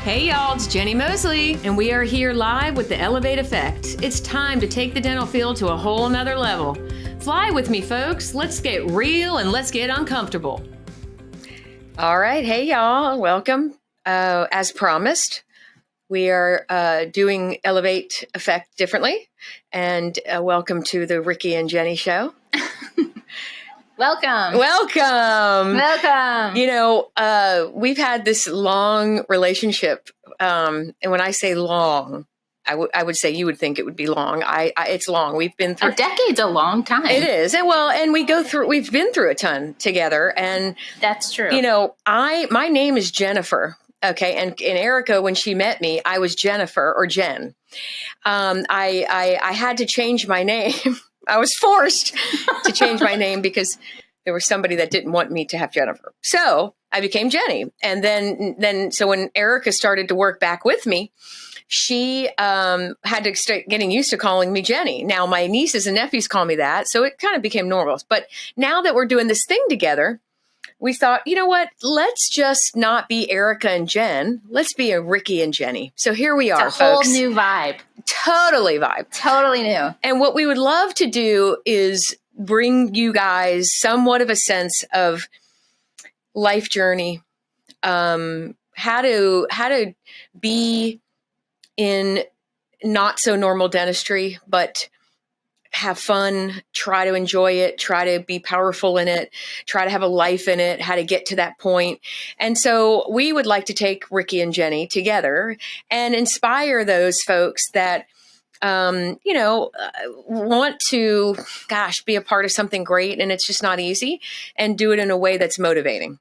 Hey y'all, it's Jenni Moseley, and we are here live with the Elevate Effect. It's time to take the dental field to a whole nother level. Fly with me, folks. Let's get real and let's get uncomfortable. All right. Hey y'all, welcome. As promised, we are doing Elevate Effect differently, and welcome to the Riki and Jenni show. Welcome. You know, we've had this long relationship. And when I say long, I would say you would think it would be long. It's long. We've been through a decade's a long time. It is. And we've been through a ton together. And that's true. You know, my name is Jennifer. Okay. And Erika, when she met me, I was Jennifer or Jen. I had to change my name. I was forced to change my name because there was somebody that didn't want me to have Jennifer. So I became Jenni. And then so when Erika started to work back with me, she had to start getting used to calling me Jenni. Now my nieces and nephews call me that. So it kind of became normal. But now that we're doing this thing together, we thought, you know what? Let's just not be Erika and Jen. Let's be a Riki and Jenni. So here we are, it's a folks. Whole new vibe. Totally vibe. Totally new. And what we would love to do is bring you guys somewhat of a sense of life journey, how to be in not so normal dentistry, but have fun, try to enjoy it, try to be powerful in it, try to have a life in it, how to get to that point. And so we would like to take Riki and Jenni together and inspire those folks that, want to, be a part of something great. And it's just not easy, and do it in a way that's motivating.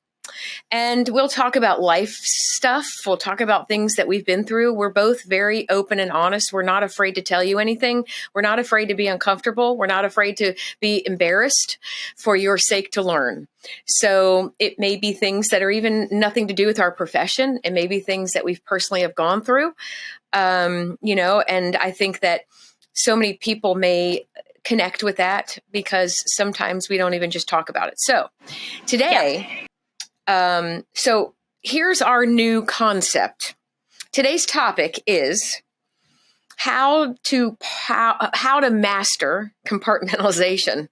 And we'll talk about life stuff. We'll talk about things that we've been through. We're both very open and honest. We're not afraid to tell you anything. We're not afraid to be uncomfortable. We're not afraid to be embarrassed for your sake to learn. So it may be things that are even nothing to do with our profession. It may be things that we've personally have gone through, and I think that so many people may connect with that because sometimes we don't even just talk about it. So today... So here's our new concept. Today's topic is how to master compartmentalization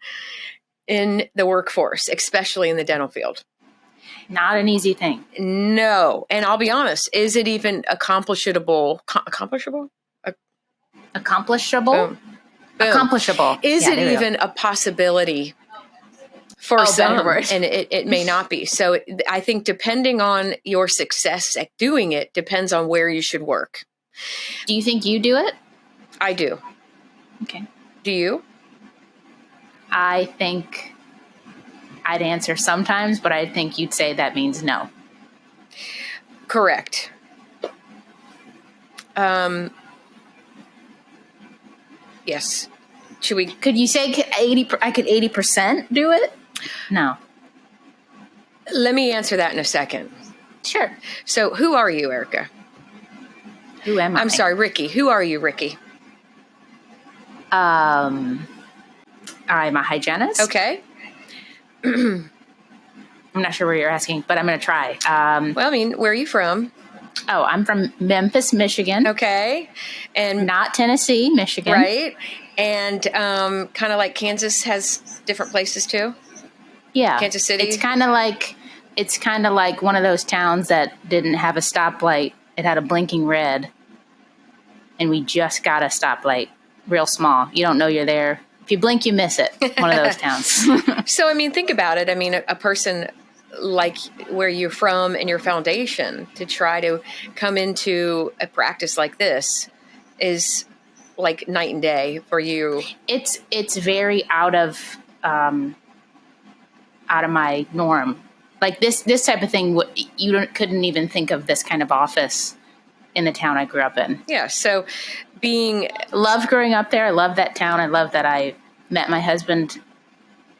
in the workforce, especially in the dental field. Not an easy thing. No. And I'll be honest, is it even accomplishable? Accomplishable? Boom. Accomplishable. Is it even a possibility? For some, and it may not be. So I think depending on your success at doing it depends on where you should work. Do you think you do it? I do. Okay. Do you? I think I'd answer sometimes, but I think you'd say that means no. Correct. Yes. Should we? Could you say I could 80% do it? No. Let me answer that in a second. Sure. So who are you, Erika? Who am I? I'm sorry, Riki. Who are you, Riki? I'm a hygienist. Okay. I'm not sure where you're asking, but I'm going to try. Where are you from? Oh, I'm from Memphis, Michigan. Okay. And not Tennessee, Michigan. Right. And kind of like Kansas has different places too? Yeah. Kansas City? It's kind of like one of those towns that didn't have a stoplight. It had a blinking red. And we just got a stoplight. Real small. You don't know you're there. If you blink, you miss it. One of those towns. So, think about it. A person like where you're from and your foundation to try to come into a practice like this is like night and day for you. It's very out of my norm. Like this type of thing, couldn't even think of this kind of office in the town I grew up in. Yeah. So loved growing up there. I love that town. I love that I met my husband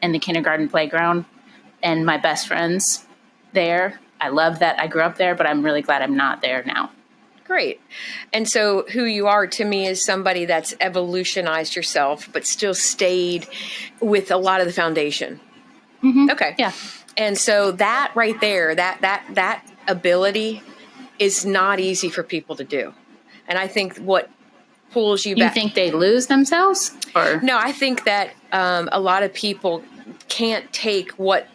in the kindergarten playground and my best friends there. I love that I grew up there, but I'm really glad I'm not there now. Great. And so who you are to me is somebody that's evolutionized yourself, but still stayed with a lot of the foundation. Mm-hmm. Okay. Yeah. And so that right there, that ability is not easy for people to do. And I think what pulls you You back. think they lose themselves? Or No, I think that a lot of people can't take what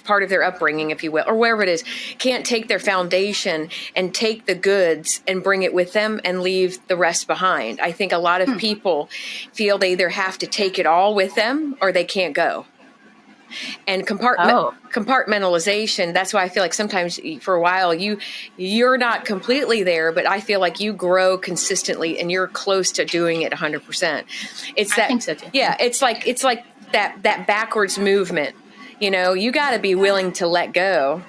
part of their upbringing, if you will, or wherever it is, can't take their foundation and take the goods and bring it with them and leave the rest behind. I think a lot of people feel they either have to take it all with them or they can't go. And compartmentalization, that's why I feel like sometimes for a while you're not completely there, but I feel like you grow consistently and you're close to doing it 100%. I think so too. Yeah, it's like that backwards movement. You know, you got to be willing to let go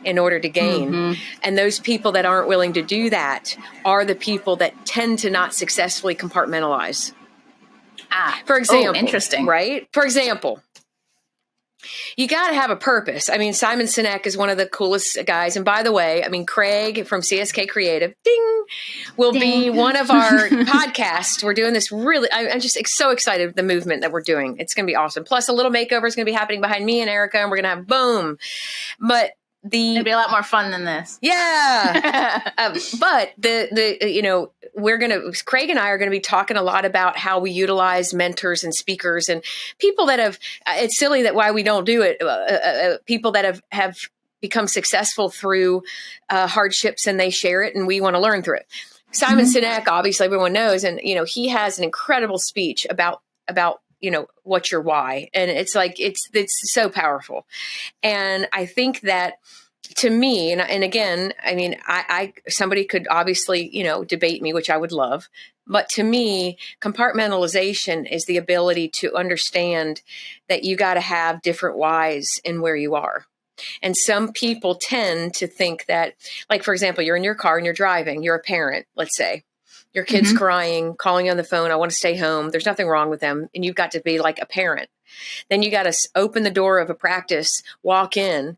in order to gain. Mm-hmm. And those people that aren't willing to do that are the people that tend to not successfully compartmentalize. For example, interesting. Right? For example, you got to have a purpose. I mean, Simon Sinek is one of the coolest guys. And by the way, I mean, Craig from CSK Creative, will be one of our podcasts. We're doing this really, I'm just so excited with the movement that we're doing. It's going to be awesome. Plus a little makeover is going to be happening behind me and Erika, and we're going to have boom. But it'll be a lot more fun than this. Yeah. But Craig and I are going to be talking a lot about how we utilize mentors and speakers and people that have, it's silly that why we don't do it. People that have become successful through hardships and they share it and we want to learn through it. Simon Sinek, obviously everyone knows. And, he has an incredible speech about, what's your why. And it's like, it's so powerful. And I think that to me, and again, I mean, I somebody could obviously, debate me, which I would love. But to me, compartmentalization is the ability to understand that you got to have different whys in where you are. And some people tend to think that, like, for example, you're in your car and you're driving, you're a parent, let's say. Your kid's crying, calling you on the phone, I want to stay home. There's nothing wrong with them. And you've got to be like a parent. Then you got to open the door of a practice, walk in,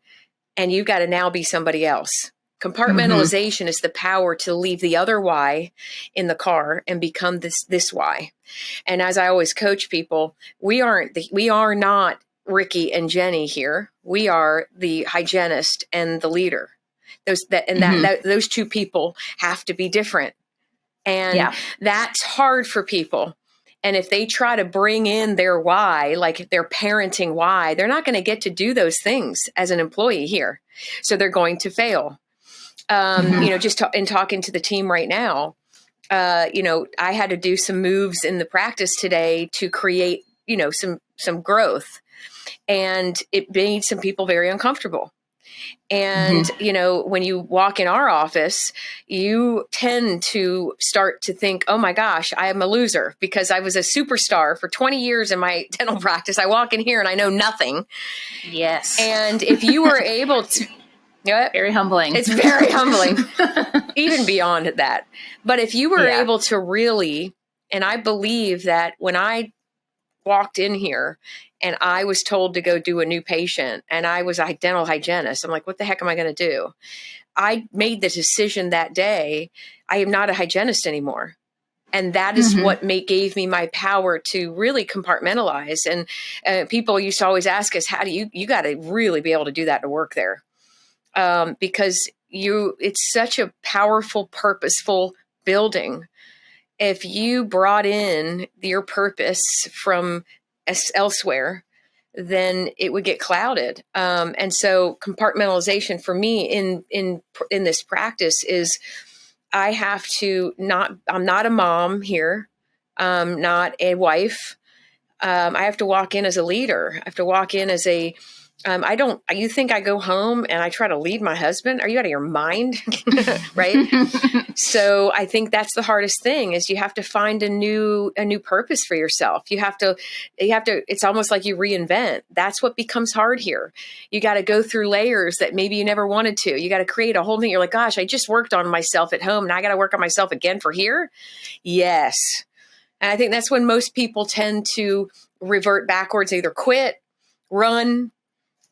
and you've got to now be somebody else. Compartmentalization is the power to leave the other why in the car and become this why. And as I always coach people, we are not Riki and Jenni here. We are the hygienist and the leader. Those two people have to be different. And that's hard for people. And if they try to bring in their why, like their parenting why, they're not going to get to do those things as an employee here. So they're going to fail. In talking to the team right now, I had to do some moves in the practice today to create, some growth. And it made some people very uncomfortable. And, when you walk in our office, you tend to start to think, oh my gosh, I am a loser because I was a superstar for 20 years in my dental practice. I walk in here and I know nothing. Yes. And if you were able to, very humbling. It's very humbling, even beyond that. But if you were able to really, and I believe that when I walked in here and I was told to go do a new patient and I was a dental hygienist, I'm like, what the heck am I going to do? I made the decision that day. I am not a hygienist anymore. And that is what gave me my power to really compartmentalize. And people used to always ask us, how do you got to really be able to do that to work there. Because it's such a powerful, purposeful building. If you brought in your purpose from elsewhere, then it would get clouded. And so compartmentalization for me in this practice is I have to I'm not a mom here. I'm not a wife. I have to walk in as a leader. I have to walk in as you think I go home and I try to lead my husband? Are you out of your mind? Right? So I think that's the hardest thing is you have to find a new purpose for yourself. You have to, it's almost like you reinvent. That's what becomes hard here. You got to go through layers that maybe you never wanted to. You got to create a whole thing. You're like, gosh, I just worked on myself at home. Now I got to work on myself again for here. Yes. And I think that's when most people tend to revert backwards, either quit, run,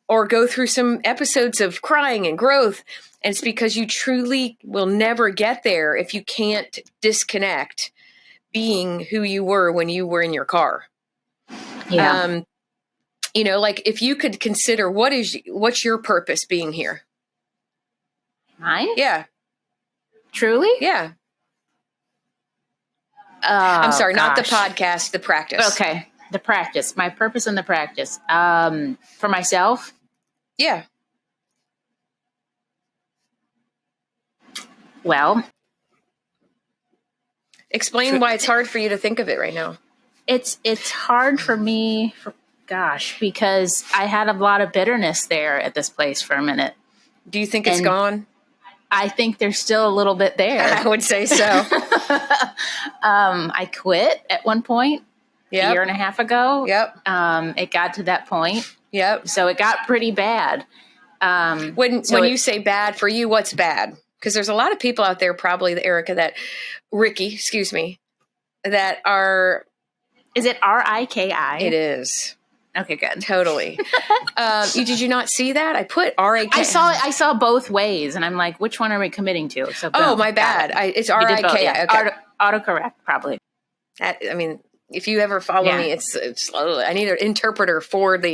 or go through some episodes of crying and growth. And it's because you truly will never get there if you can't disconnect being who you were when you were in your car. Yeah. Like if you could consider what's your purpose being here? Mine? Yeah. Truly? Yeah. Oh, I'm sorry, not the gosh. podcast, the practice. Okay. The practice. My purpose in the practice. For myself? Yeah. Well, Explain why it's hard for you to think of it right now. it's hard for me, because I had a lot of bitterness there at this place for a minute. Do you think it's And gone? I think there's still a little bit there. I would say so. I quit at one point a year and a half ago. Yep. It got to that point. Yep. So it got pretty bad. When you say bad, for you, what's bad? Because there's a lot of people out there, probably Riki, excuse me, that are. Is it Riki? It is. Okay, good. Totally. Did you not see that? I put Riki. I saw both ways, and I'm like, which one are we committing to? So boom, my bad. It's Riki. Yeah. Okay. Autocorrect, probably. If you ever follow me, it's I need an interpreter for the.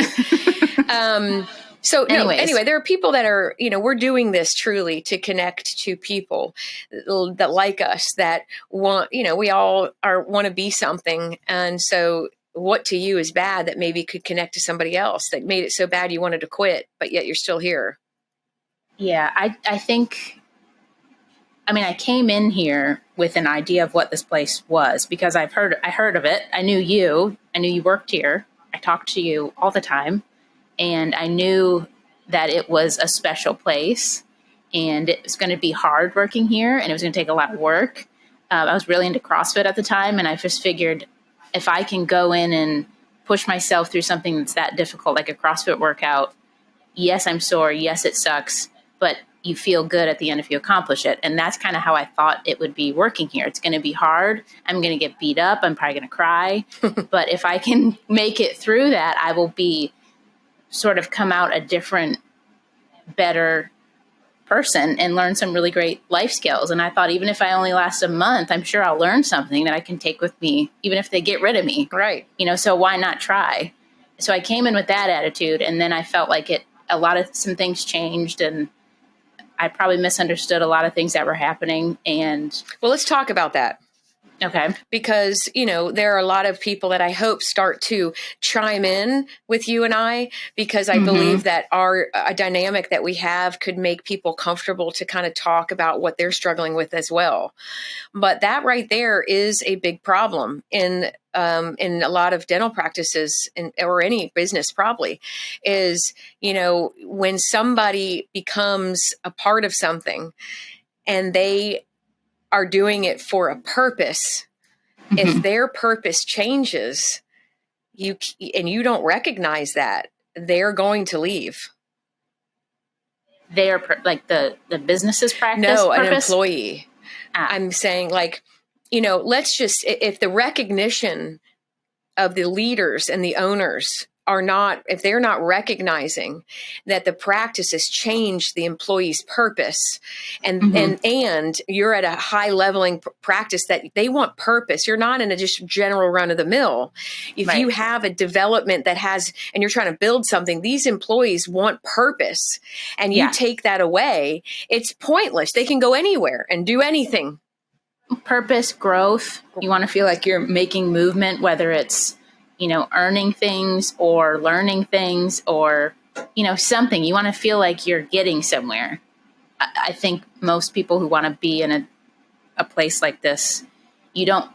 Anyway, there are people that are, we're doing this truly to connect to people that like us, that want, we all want to be something. And so what to you is bad that maybe could connect to somebody else that made it so bad you wanted to quit, but yet you're still here. Yeah, I think, I came in here with an idea of what this place was because I heard of it. I knew you worked here. I talked to you all the time. And I knew that it was a special place and it was going to be hard working here and it was going to take a lot of work. I was really into CrossFit at the time. And I just figured if I can go in and push myself through something that's that difficult, like a CrossFit workout, yes, I'm sore. Yes, it sucks, but you feel good at the end if you accomplish it. And that's kind of how I thought it would be working here. It's going to be hard. I'm going to get beat up. I'm probably going to cry. But if I can make it through that, I will be sort of come out a different, better person and learn some really great life skills. And I thought, even if I only last a month, I'm sure I'll learn something that I can take with me, even if they get rid of me. Right. So why not try? So I came in with that attitude. And then I felt like some things changed and I probably misunderstood a lot of things that were happening. And well, let's talk about that. Okay. Because, there are a lot of people that I hope start to chime in with you and I, because I believe that a dynamic that we have could make people comfortable to kind of talk about what they're struggling with as well. But that right there is a big problem in a lot of dental practices or any business probably is, when somebody becomes a part of something and they are doing it for a purpose. If their purpose changes, you don't recognize that, they're going to leave. They're like the business's practice? No, purpose? An employee. I'm saying let's just, if the recognition of the leaders and the owners if they're not recognizing that the practice has changed the employee's purpose and you're at a high leveling practice that they want purpose. You're not in a just general run of the mill. If you have a development and you're trying to build something, these employees want purpose and you take that away, it's pointless. They can go anywhere and do anything. Purpose, growth. You want to feel like you're making movement, whether it's earning things or learning things or, something. You want to feel like you're getting somewhere. I think most people who want to be in a place like this, you don't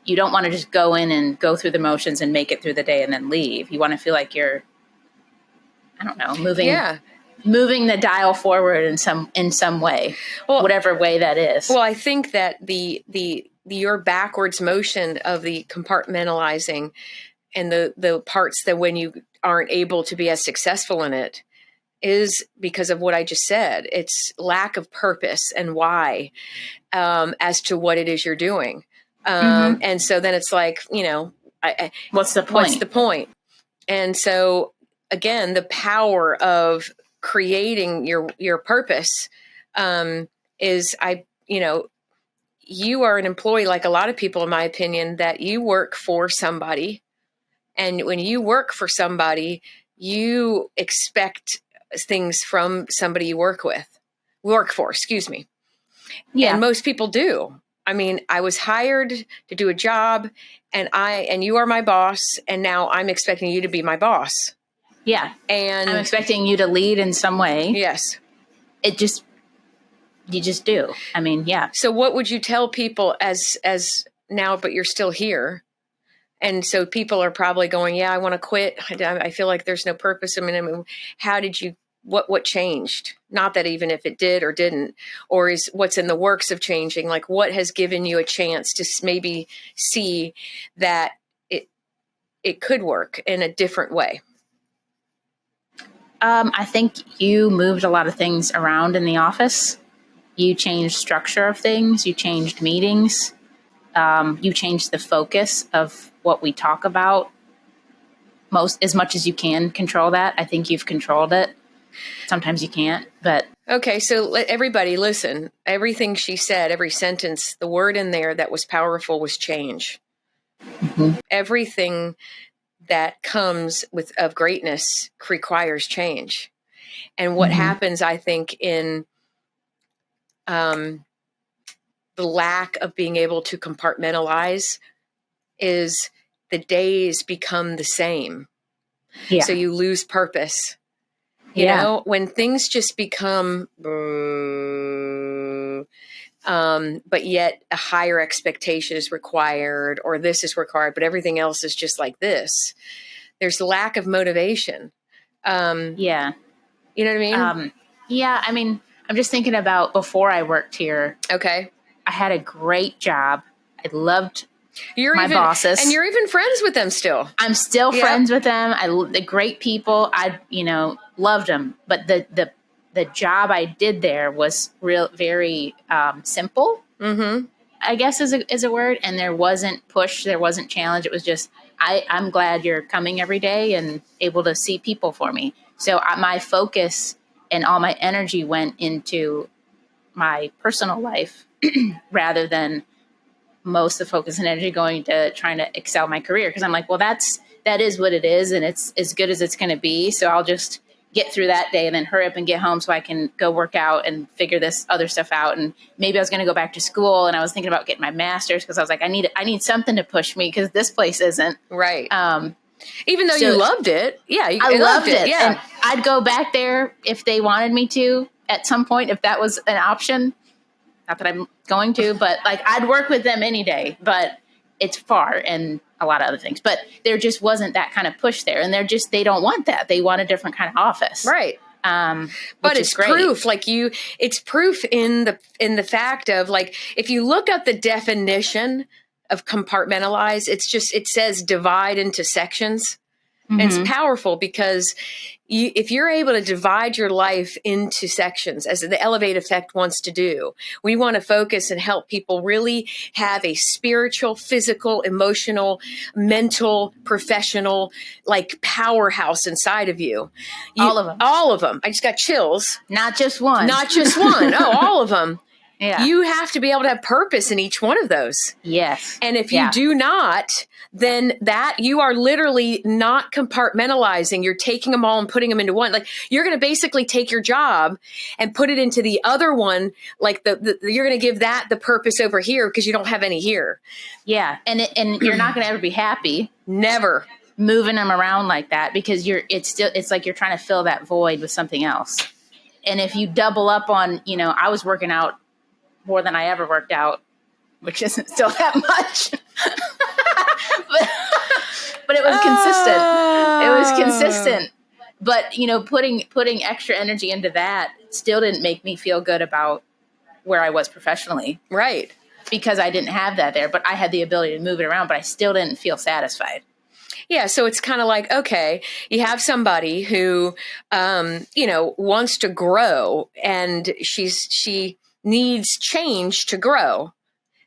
want to just go in and go through the motions and make it through the day and then leave. You want to feel like you're, I don't know, moving the dial forward in some way, whatever way that is. Well, I think that your backwards motion of the compartmentalizing and the parts that when you aren't able to be as successful in it is because of what I just said. It's lack of purpose and why as to what it is you're doing. And so then it's like, what's the point? What's the point? And so again, the power of creating your purpose is you are an employee, like a lot of people, in my opinion, that you work for somebody. And when you work for somebody, you expect things from somebody you work with. workforce, excuse me. Yeah. And most people do. I mean, I was hired to do a job, and you are my boss, and now I'm expecting you to be my boss. Yeah. And I'm expecting you to lead in some way. Yes. You just do. I mean, yeah. So what would you tell people as now, but you're still here? And so people are probably going, yeah, I want to quit. I feel like there's no purpose. I mean, how did you, what changed? Not that even if it did or didn't, or is what's in the works of changing, like what has given you a chance to maybe see that it could work in a different way? I think you moved a lot of things around in the office. You changed structure of things. You changed meetings. You changed the focus of what we talk about. As much as you can control that. I think you've controlled it. Sometimes you can't, but. Okay, so let everybody listen. Everything she said, every sentence, the word in there that was powerful was change. Mm-hmm. Everything that comes of greatness requires change. And what happens, I think, in the lack of being able to compartmentalize is the days become the same. Yeah. So you lose purpose. You know, when things just become, but yet a higher expectation is required, or this is required, but everything else is just like this. There's lack of motivation. Yeah. You know what I mean? Yeah. I mean, I'm just thinking about before I worked here. Okay. I had a great job. I loved my even, bosses. And you're even friends with them still. I'm still friends with them. The great people. I, loved them. But the job I did there was very simple. Mm-hmm. I guess is a word. And there wasn't push. There wasn't challenge. It was just, I'm glad you're coming every day and able to see people for me. So my focus and all my energy went into my personal life rather than most of the focus and energy going to trying to excel my career. Because I'm like, well, that is what it is. And it's as good as it's going to be. So I'll just get through that day and then hurry up and get home so I can go work out and figure this other stuff out. And maybe I was going to go back to school, and I was thinking about getting my master's because I was like, I need something to push me because this place isn't. Right. Even though you loved it. Yeah. I loved it. Yeah. And I'd go back there if they wanted me to at some point, if that was an option. Not that I'm going to, but like I'd work with them any day, but it's far and a lot of other things. But there just wasn't that kind of push there. And they don't want that. They want a different kind of office. Right. But it's proof, it's proof in the fact of, like, if you look up the definition of compartmentalize, it says divide into sections. Mm-hmm. And it's powerful because if you're able to divide your life into sections, as the Elevate Effect wants to do, we want to focus and help people really have a spiritual, physical, emotional, mental, professional, like, powerhouse inside of you. All of them. All of them. I just got chills. Not just one. Not just one. Oh, all of them. Yeah. You have to be able to have purpose in each one of those. Yes. And if you do not, then that you are literally not compartmentalizing. You're taking them all and putting them into one. Like, you're going to basically take your job and put it into the other one. Like you're going to give that the purpose over here because you don't have any here. Yeah. And you're not going to ever be happy. Never. Moving them around like that, because it's like you're trying to fill that void with something else. And if you double up on, I was working out more than I ever worked out, which isn't still that much. but it was consistent. It was consistent. But, putting extra energy into that still didn't make me feel good about where I was professionally. Right. Because I didn't have that there, but I had the ability to move it around, but I still didn't feel satisfied. Yeah, so it's kind of like, okay, you have somebody who, wants to grow, and she needs change to grow.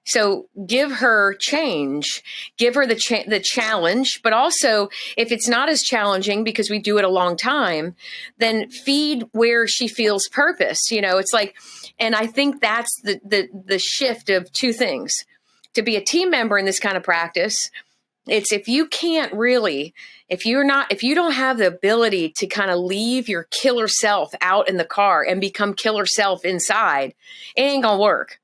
So give her change, give her the challenge, but also if it's not as challenging because we do it a long time, then feed where she feels purpose. It's like, and I think that's the shift of two things. To be a team member in this kind of practice, It's if you can't really, if you don't have the ability to kind of leave your killer self out in the car and become killer self inside, it ain't gonna work.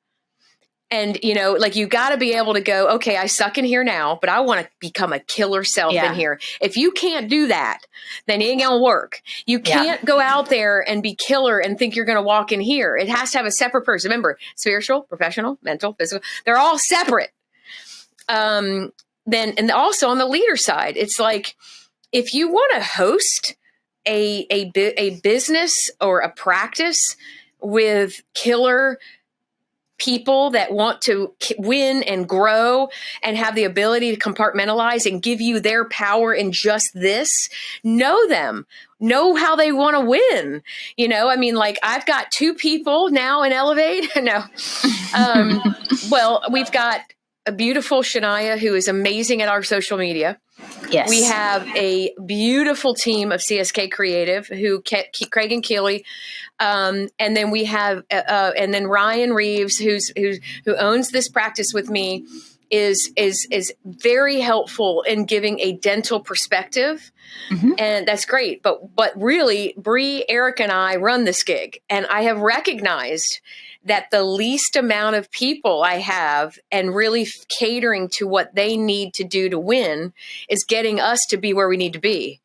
And, like you got to be able to go, okay, I suck in here now, but I want to become a killer self in here. If you can't do that, then it ain't going to work. You can't go out there and be killer and think you're going to walk in here. It has to have a separate person. Remember, spiritual, professional, mental, physical, they're all separate. And also on the leader side, it's like, if you want to host a business or a practice with killer people that want to win and grow and have the ability to compartmentalize and give you their power in just this, know them, know how they want to win. Like I've got 2 people now in Elevate. No. Well, we've got a beautiful Shania who is amazing at our social media. Yes. We have a beautiful team of CSK Creative who Craig and Keeley. And then we have, and then Ryan Reeves, who owns this practice with me, is very helpful in giving a dental perspective. Mm-hmm. And that's great. But really, Bree, Erika, and I run this gig. And I have recognized that the least amount of people I have and really catering to what they need to do to win is getting us to be where we need to be.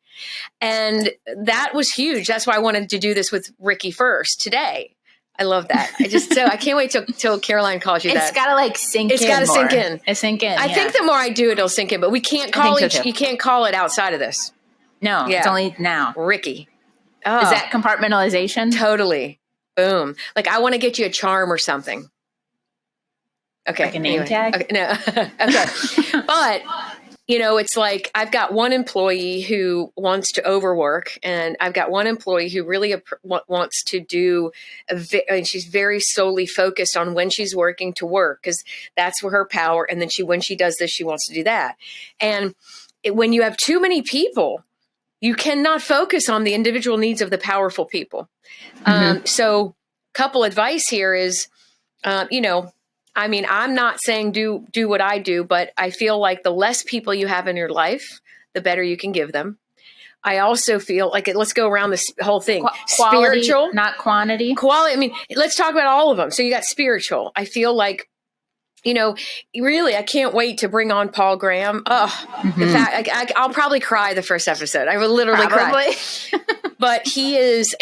And that was huge. That's why I wanted to do this with Riki first today. I love that. I can't wait till Caroline calls you that. It's got to sink in. It's got to sink in. It's sink in. I think the more I do it, it'll sink in, but we can't call it, you can't call it outside of this. No, it's only now. Riki. Oh. Is that compartmentalization? Totally. Boom. Like I want to get you a charm or something. Okay. Like a name tag? Okay, no. Okay. But, it's like I've got one employee who wants to overwork, and I've got one employee who really wants to do, and she's very solely focused on when she's working to work because that's where her power. And then when she does this, she wants to do that. And when you have too many people, you cannot focus on the individual needs of the powerful people. Mm-hmm. So couple advice here is, I'm not saying do what I do, but I feel like the less people you have in your life, the better you can give them. I also feel like let's go around this whole thing. Quality, spiritual, not quantity. Quality. Let's talk about all of them. So you got spiritual. I feel like, really, I can't wait to bring on Paul Graham. Mm-hmm. In fact, I'll probably cry the first episode. I will literally cry. But he is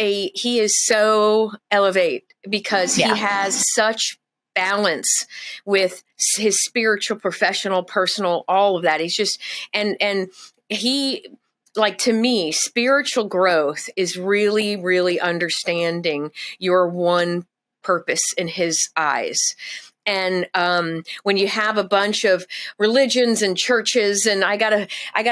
so Elevate because he has such balance with his spiritual, professional, personal, all of that. He's just, and he, like, to me, spiritual growth is really, really understanding your one purpose in his eyes. And when you have a bunch of religions and churches and I gotta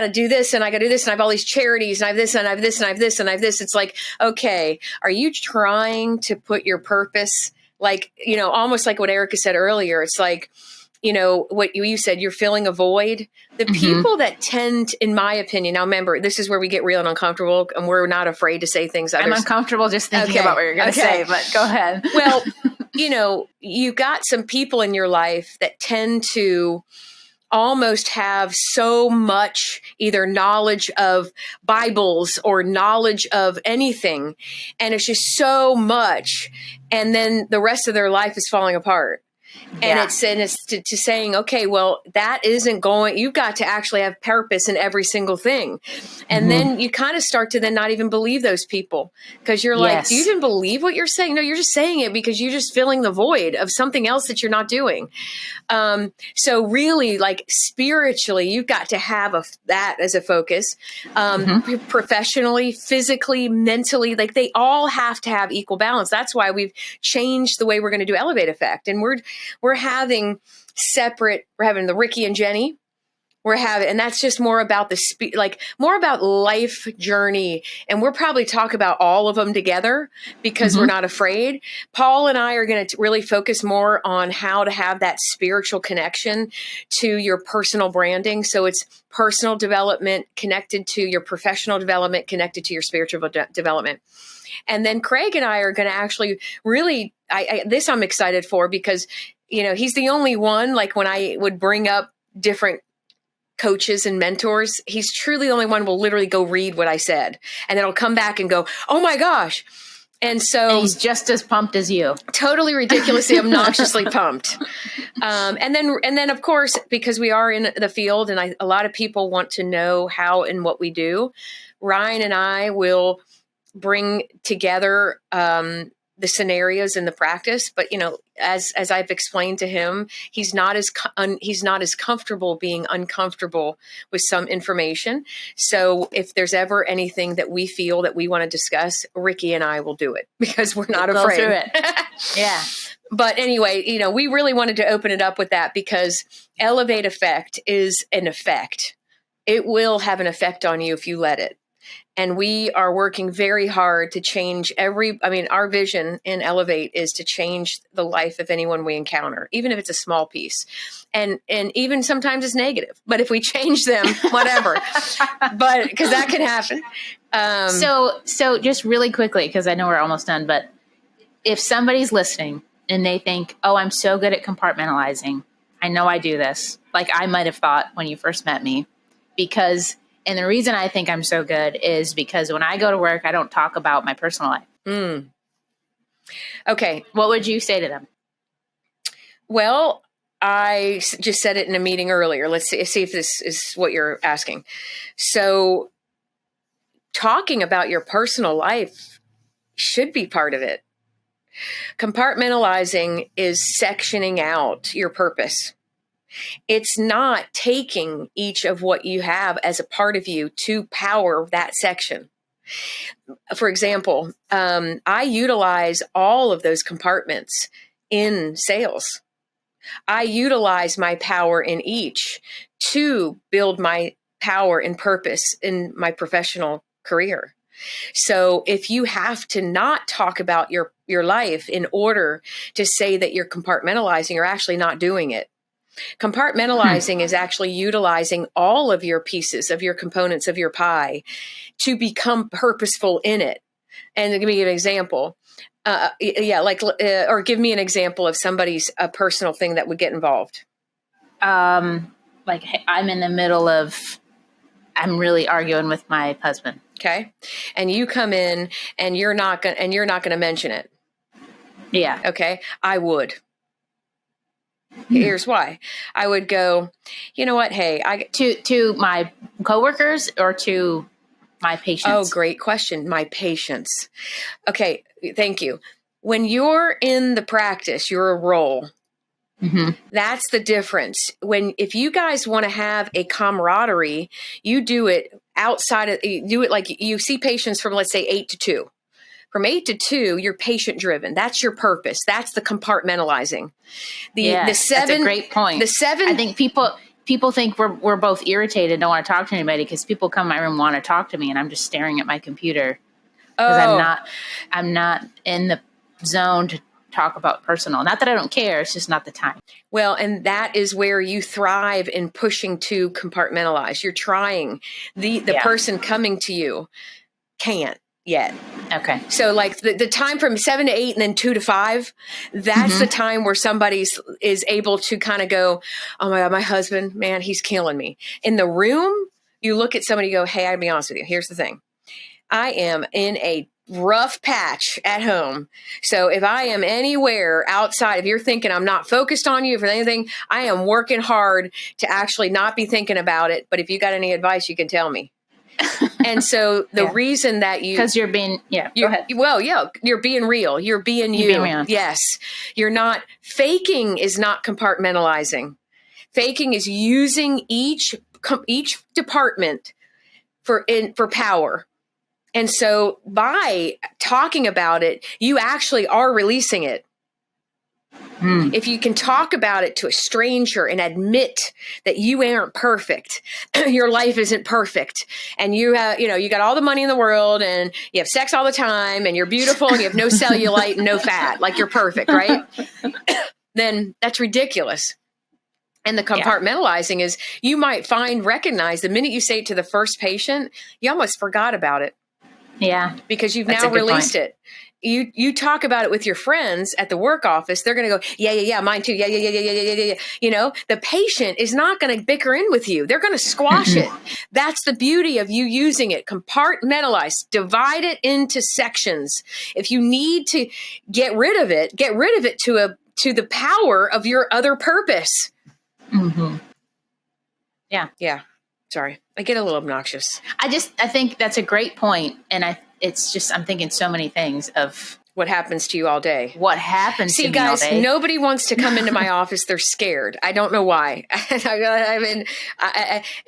do this and I gotta do this and I have all these charities and I have this and I have this and I have this and I have this, it's like, okay, are you trying to put your purpose, like, almost like what Erika said earlier, it's like, what you said, you're filling a void. The people that tend, in my opinion, now remember, this is where we get real and uncomfortable and we're not afraid to say things. I'm uncomfortable just thinking about what you're going to say, but go ahead. Well, you got some people in your life that tend to almost have so much either knowledge of Bibles or knowledge of anything. And it's just so much. And then the rest of their life is falling apart. And it's to saying, okay, well, that isn't going, you've got to actually have purpose in every single thing. And then you kind of start to then not even believe those people because you're like, do you even believe what you're saying? No, you're just saying it because you're just filling the void of something else that you're not doing. So really, like, spiritually, you've got to have that as a focus, professionally, physically, mentally, like they all have to have equal balance. That's why we've changed the way we're going to do Elevate Effect. And we're having the Riki and Jenni. And that's just more about more about life journey. And we'll probably talk about all of them together because we're not afraid. Paul and I are going to really focus more on how to have that spiritual connection to your personal branding. So it's personal development connected to your professional development, connected to your spiritual development. And then Craig and I are going to actually really, this I'm excited for because, he's the only one, like when I would bring up different coaches and mentors, he's truly the only one who will literally go read what I said. And then he'll come back and go, oh my gosh. And so he's just as pumped as you. Totally ridiculously, obnoxiously pumped. And then of course, because we are in the field and a lot of people want to know how and what we do, Ryan and I will bring together the scenarios in the practice. But, as I've explained to him, he's not as comfortable being uncomfortable with some information. So if there's ever anything that we feel that we want to discuss, Riki and I will do it because we're not afraid. Go through it. Yeah. But anyway, we really wanted to open it up with that because Elevate Effect is an effect. It will have an effect on you if you let it. And we are working very hard to change our vision in Elevate is to change the life of anyone we encounter, even if it's a small piece. And even sometimes it's negative, but if we change them, whatever, but because that can happen. So just really quickly, because I know we're almost done, but if somebody's listening and they think, oh, I'm so good at compartmentalizing. I know I do this. Like I might've thought when you first met me, and the reason I think I'm so good is because when I go to work, I don't talk about my personal life. Okay. What would you say to them? Well, I just said it in a meeting earlier. Let's see if this is what you're asking. So talking about your personal life should be part of it. Compartmentalizing is sectioning out your purpose. It's not taking each of what you have as a part of you to power that section. For example, I utilize all of those compartments in sales. I utilize my power in each to build my power and purpose in my professional career. So if you have to not talk about your life in order to say that you're compartmentalizing, you're actually not doing it. Compartmentalizing is actually utilizing all of your pieces, of your components of your pie to become purposeful in it. And give me an example. Or give me an example of somebody's personal thing that would get involved. Like I'm in the middle of, I'm really arguing with my husband. Okay. And you come in and you're not going to mention it. Yeah. Okay. I would. Here's why. I would go, you know what? Hey, to my coworkers or to my patients? Oh, great question. My patients. Okay. Thank you. When you're in the practice, you're a role. Mm-hmm. That's the difference. If you guys want to have a camaraderie, you do it like you see patients from, let's say, 8 to 2. From 8 to 2, you're patient driven. That's your purpose. That's the compartmentalizing. The 7, that's a great point. The 7. I think people think we're both irritated, don't want to talk to anybody because people come in my room, want to talk to me, and I'm just staring at my computer because I'm not in the zone to talk about personal. Not that I don't care. It's just not the time. Well, and that is where you thrive in pushing to compartmentalize. You're trying. The person coming to you can't yet. Okay. So like the time from 7 to 8 and then 2 to 5, that's the time where somebody is able to kind of go, oh my God, my husband, man, he's killing me. In the room, you look at somebody and go, hey, I'll be honest with you. Here's the thing. I am in a rough patch at home. So if I am anywhere outside, if you're thinking I'm not focused on you for anything, I am working hard to actually not be thinking about it. But if you got any advice, you can tell me. And so the reason that because you're being, go ahead. Well, you're being real. You're being you. Being real. Yes. You're not faking is not compartmentalizing. Faking is using each department for power. And so by talking about it, you actually are releasing it. If you can talk about it to a stranger and admit that you aren't perfect, your life isn't perfect, and you have, you got all the money in the world and you have sex all the time and you're beautiful and you have no cellulite and no fat, like you're perfect, right? Then that's ridiculous. And the compartmentalizing is you might recognize the minute you say it to the first patient, you almost forgot about it. Yeah. Because you've That's now a good released point. it. You talk about it with your friends at the work office, they're going to go, yeah, mine too. Yeah. You know, the patient is not going to bicker in with you. They're going to squash it. That's the beauty of you using it. Compartmentalize, divide it into sections. If you need to get rid of it to the power of your other purpose. Mm-hmm. Yeah. Yeah. Sorry. I get a little obnoxious. I think that's a great point. And I'm thinking so many things of What happens to you all day. what happens See, to me all guys, day. nobody wants to come into my office. They're scared. I don't know why.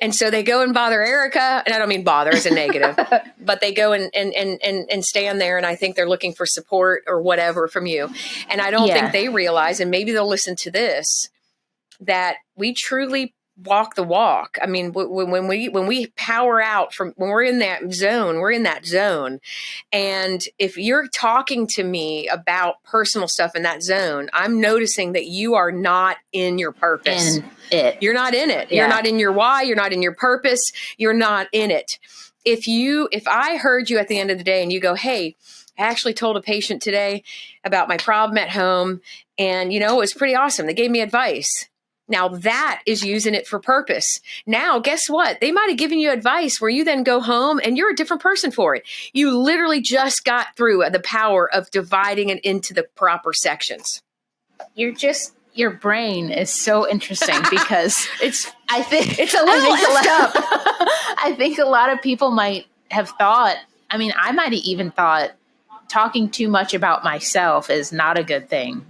And so they go and bother Erika. And I don't mean bother as a negative, but they go and stand there. And I think they're looking for support or whatever from you. And I don't think they realize, and maybe they'll listen to this, that we truly walk the walk. I mean, when we power out from, when we're in that zone. And if you're talking to me about personal stuff in that zone, I'm noticing that you are not in your purpose. You're not in it. Yeah. You're not in your why. You're not in your purpose. You're not in it. If I heard you at the end of the day and you go, hey, I actually told a patient today about my problem at home, and it was pretty awesome. They gave me advice. Now that is using it for purpose. Now, guess what? They might have given you advice where you then go home and you're a different person for it. You literally just got through the power of dividing it into the proper sections. Your brain is so interesting because I think it's a little effed up. I think a lot of people might have thought, I mean, I might have even thought talking too much about myself is not a good thing.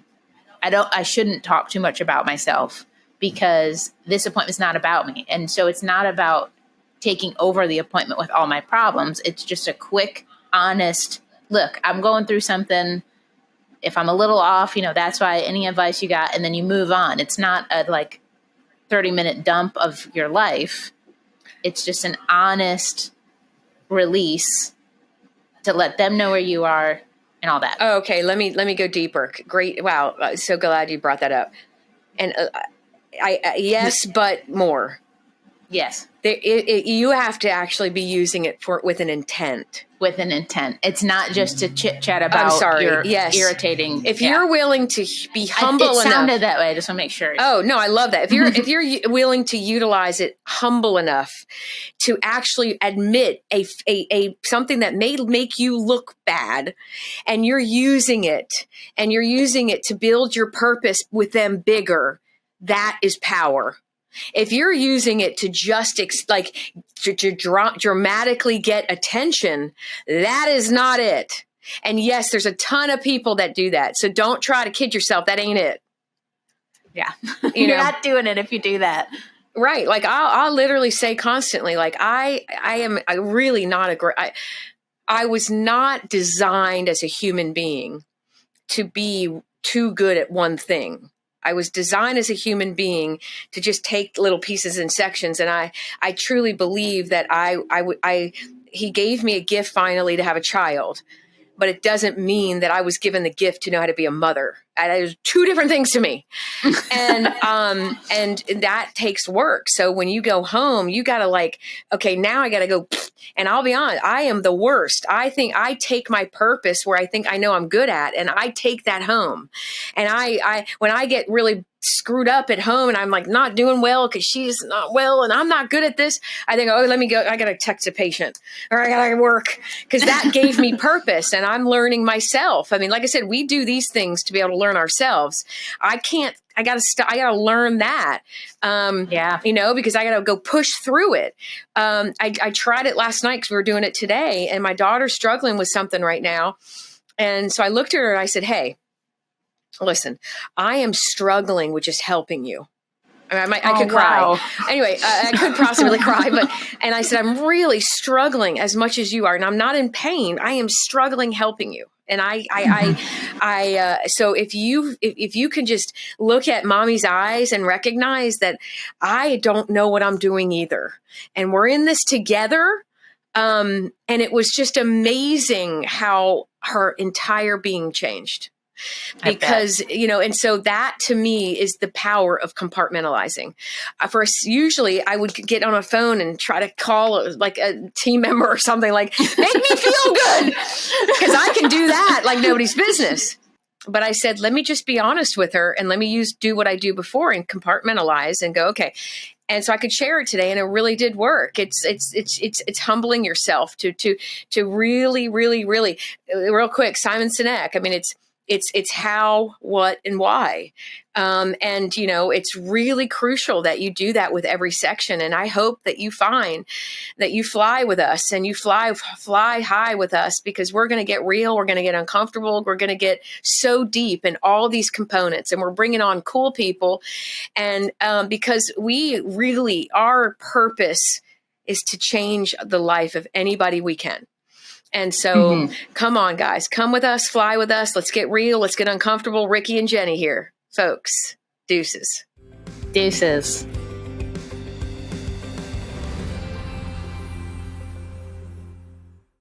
I shouldn't talk too much about myself, because this appointment's not about me. And so it's not about taking over the appointment with all my problems. It's just a quick, honest, look, I'm going through something. If I'm a little off, that's why, any advice you got, and then you move on. It's not a 30-minute dump of your life. It's just an honest release to let them know where you are and all that. Oh, okay. Let me go deeper. Great. Wow. So glad you brought that up. And yes, but more. Yes. You have to actually be using it with an intent. With an intent. It's not just to chit chat about your irritating. If you're willing to be humble enough. It sounded that way. I just want to make sure. Oh, no, I love that. If you're willing to utilize it humble enough to actually admit a something that may make you look bad, and you're using it to build your purpose with them bigger, that is power. If you're using it to just dramatically get attention, that is not it. And yes, there's a ton of people that do that. So don't try to kid yourself. That ain't it. Yeah. You're not doing it if you do that. Right. I'll literally say constantly, I really not I was not designed as a human being to be too good at one thing. I was designed as a human being to just take little pieces and sections. And I truly believe that he gave me a gift finally to have a child, but it doesn't mean that I was given the gift to know how to be a mother. There's two different things to me. And that takes work. So when you go home, you got to okay, now I got to go. And I'll be honest, I am the worst. I think I take my purpose where I think I know I'm good at, and I take that home. And when I get really screwed up at home and I'm not doing well because she's not well and I'm not good at this, I think, oh, let me go. I got to text a patient, or I got to work, because that gave me purpose, and I'm learning myself. I mean, like I said, we do these things to be able to learn ourselves. I got to learn that, because I got to go push through it. I tried it last night because we were doing it today, and my daughter's struggling with something right now. And so I looked at her and I said, hey, listen, I am struggling with just helping you. I could cry. Anyway, I could possibly cry, and I said, I'm really struggling as much as you are, and I'm not in pain. I am struggling helping you. And so if you can just look at mommy's eyes and recognize that I don't know what I'm doing either, and we're in this together. And it was just amazing how her entire being changed. because, and so that to me is the power of compartmentalizing. Usually I would get on a phone and try to call like a team member or something, like, make me feel good, because I can do that like nobody's business. But I said, let me just be honest with her, and let me do what I do before and compartmentalize and go, okay. And so I could share it today, and it really did work. It's humbling yourself to really, really, really, real quick, Simon Sinek. I mean, it's how, what, and why. And, it's really crucial that you do that with every section. And I hope that you find that you fly with us, and you fly high with us, because we're going to get real. We're going to get uncomfortable. We're going to get so deep in all these components, and we're bringing on cool people. And because our purpose is to change the life of anybody we can. And so come on, guys, come with us, fly with us. Let's get real. Let's get uncomfortable. Riki and Jenni here, folks. Deuces. Deuces.